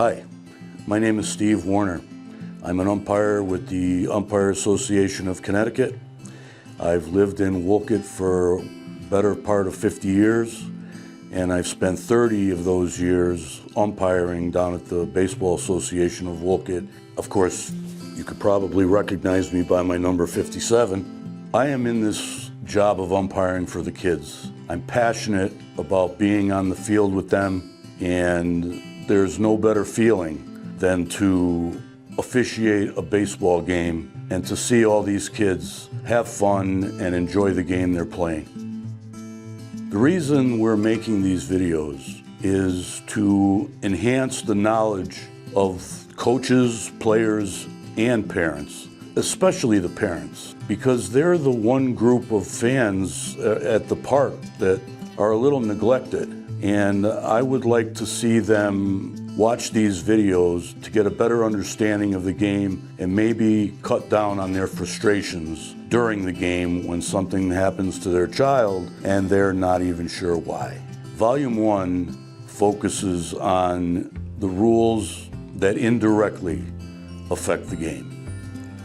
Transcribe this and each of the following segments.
Hi, my name is Steve Warner. I'm an umpire with the Umpire Association of Connecticut. I've lived in Wolcott for better part of 50 years, and I've spent 30 of those years umpiring down at the Baseball Association of Wolcott. Of course, you could probably recognize me by my number 57. I am in this job of umpiring for the kids. I'm passionate about being on the field with them, and there's no better feeling than to officiate a baseball game and to see all these kids have fun and enjoy the game they're playing. The reason we're making these videos is to enhance the knowledge of coaches, players, and parents, especially the parents, because they're the one group of fans at the park that are a little neglected. And I would like to see them watch these videos to get a better understanding of the game and maybe cut down on their frustrations during the game when something happens to their child and they're not even sure why. Volume 1 focuses on the rules that indirectly affect the game.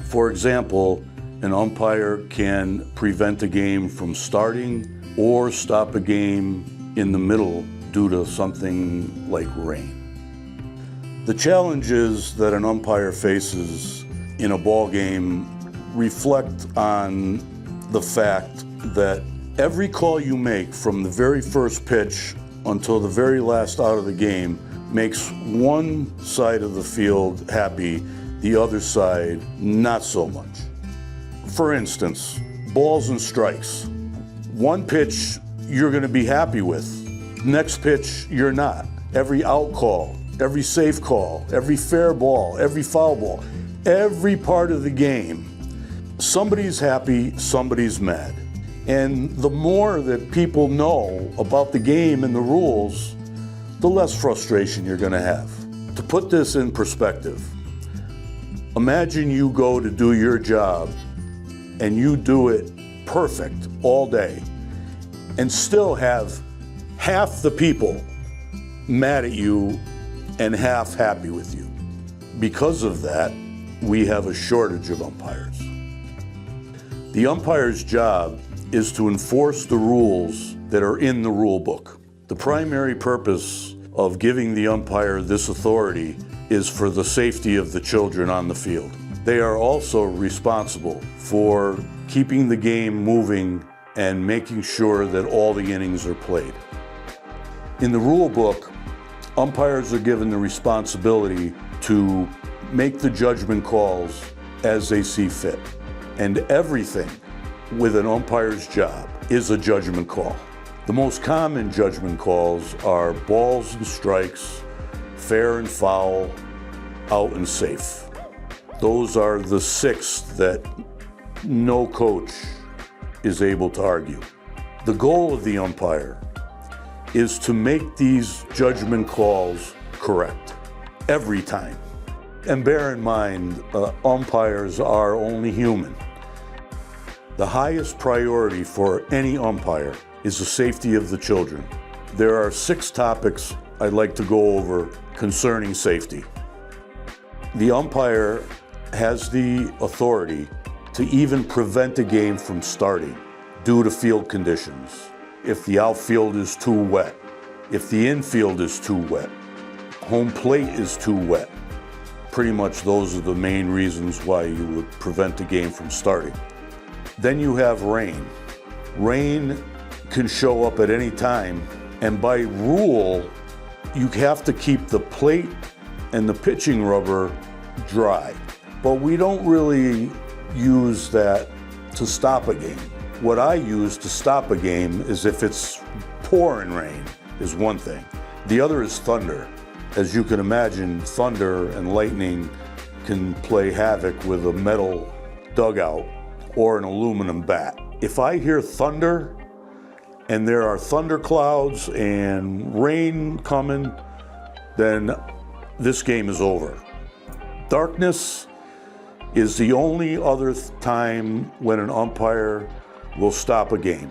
For example, an umpire can prevent a game from starting or stop a game in the middle due to something like rain. The challenges that an umpire faces in a ball game reflect on the fact that every call you make from the very first pitch until the very last out of the game makes one side of the field happy, the other side not so much. For instance, balls and strikes. One pitch you're going to be happy with, next pitch you're not. Every out call, every safe call, every fair ball, every foul ball, every part of the game, somebody's happy, somebody's mad. And the more that people know about the game and the rules, the less frustration you're going to have. To put this in perspective, imagine you go to do your job and you do it perfect all day and still have half the people mad at you and half happy with you. Because of that, we have a shortage of umpires. The umpire's job is to enforce the rules that are in the rule book. The primary purpose of giving the umpire this authority is for the safety of the children on the field. They are also responsible for keeping the game moving and making sure that all the innings are played. In the rule book, umpires are given the responsibility to make the judgment calls as they see fit. And everything with an umpire's job is a judgment call. The most common judgment calls are balls and strikes, fair and foul, out and safe. Those are the 6 that no coach is able to argue. The goal of the umpire is to make these judgment calls correct every time. And bear in mind, umpires are only human. The highest priority for any umpire is the safety of the children. There are 6 topics I'd like to go over concerning safety. The umpire has the authority to even prevent a game from starting due to field conditions. If the outfield is too wet, if the infield is too wet, home plate is too wet. Pretty much those are the main reasons why you would prevent a game from starting. Then you have rain. Rain can show up at any time, and by rule, you have to keep the plate and the pitching rubber dry. But we don't really use that to stop a game. What I use to stop a game is if it's pouring rain, is one thing. The other is thunder. As you can imagine, thunder and lightning can play havoc with a metal dugout or an aluminum bat. If I hear thunder and there are thunder clouds and rain coming, then this game is over. Darkness is the only other time when an umpire will stop a game.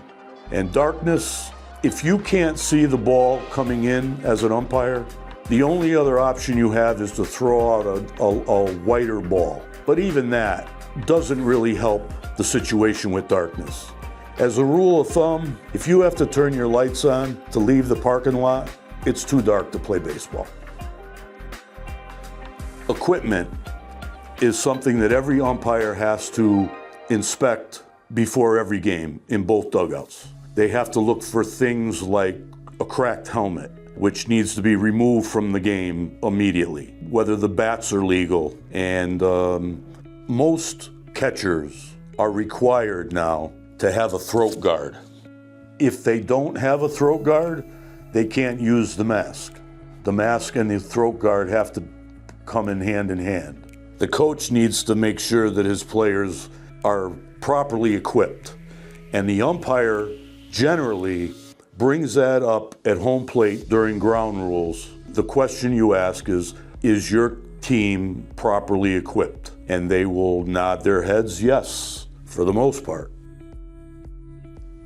And darkness, if you can't see the ball coming in as an umpire, The only other option you have is to throw out a whiter ball. But even that doesn't really help the situation with darkness. As a rule of thumb, if you have to turn your lights on to leave the parking lot, it's too dark to play baseball. Equipment is something that every umpire has to inspect before every game in both dugouts. They have to look for things like a cracked helmet, which needs to be removed from the game immediately, whether the bats are legal. And most catchers are required now to have a throat guard. If they don't have a throat guard, they can't use the mask. The mask and the throat guard have to come in hand. The coach needs to make sure that his players are properly equipped. And the umpire generally brings that up at home plate during ground rules. The question you ask is your team properly equipped? And they will nod their heads yes, for the most part.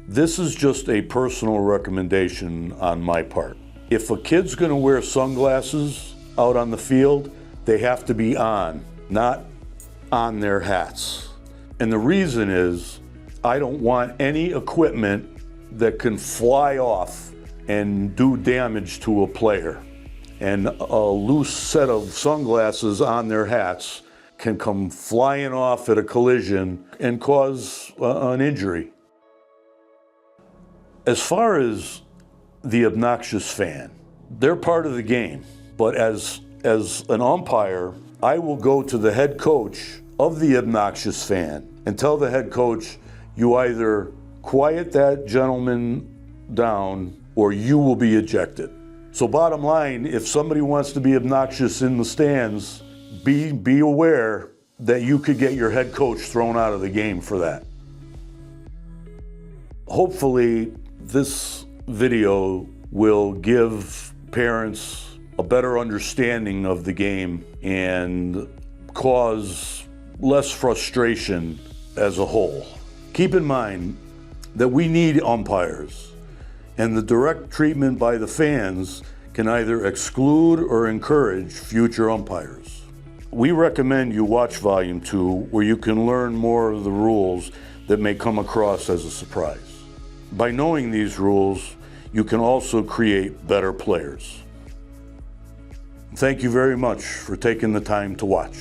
This is just a personal recommendation on my part. If a kid's gonna wear sunglasses out on the field, they have to be on, not on their hats. And the reason is, I don't want any equipment that can fly off and do damage to a player. And a loose set of sunglasses on their hats can come flying off at a collision and cause an injury. As far as the obnoxious fan, they're part of the game. But as an umpire, I will go to the head coach of the obnoxious fan and tell the head coach, you either quiet that gentleman down or you will be ejected. So bottom line, if somebody wants to be obnoxious in the stands, be aware that you could get your head coach thrown out of the game for that. Hopefully this video will give parents a better understanding of the game and cause less frustration as a whole. Keep in mind that we need umpires, and the direct treatment by the fans can either exclude or encourage future umpires. We recommend you watch Volume 2, where you can learn more of the rules that may come across as a surprise. By knowing these rules, you can also create better players. Thank you very much for taking the time to watch.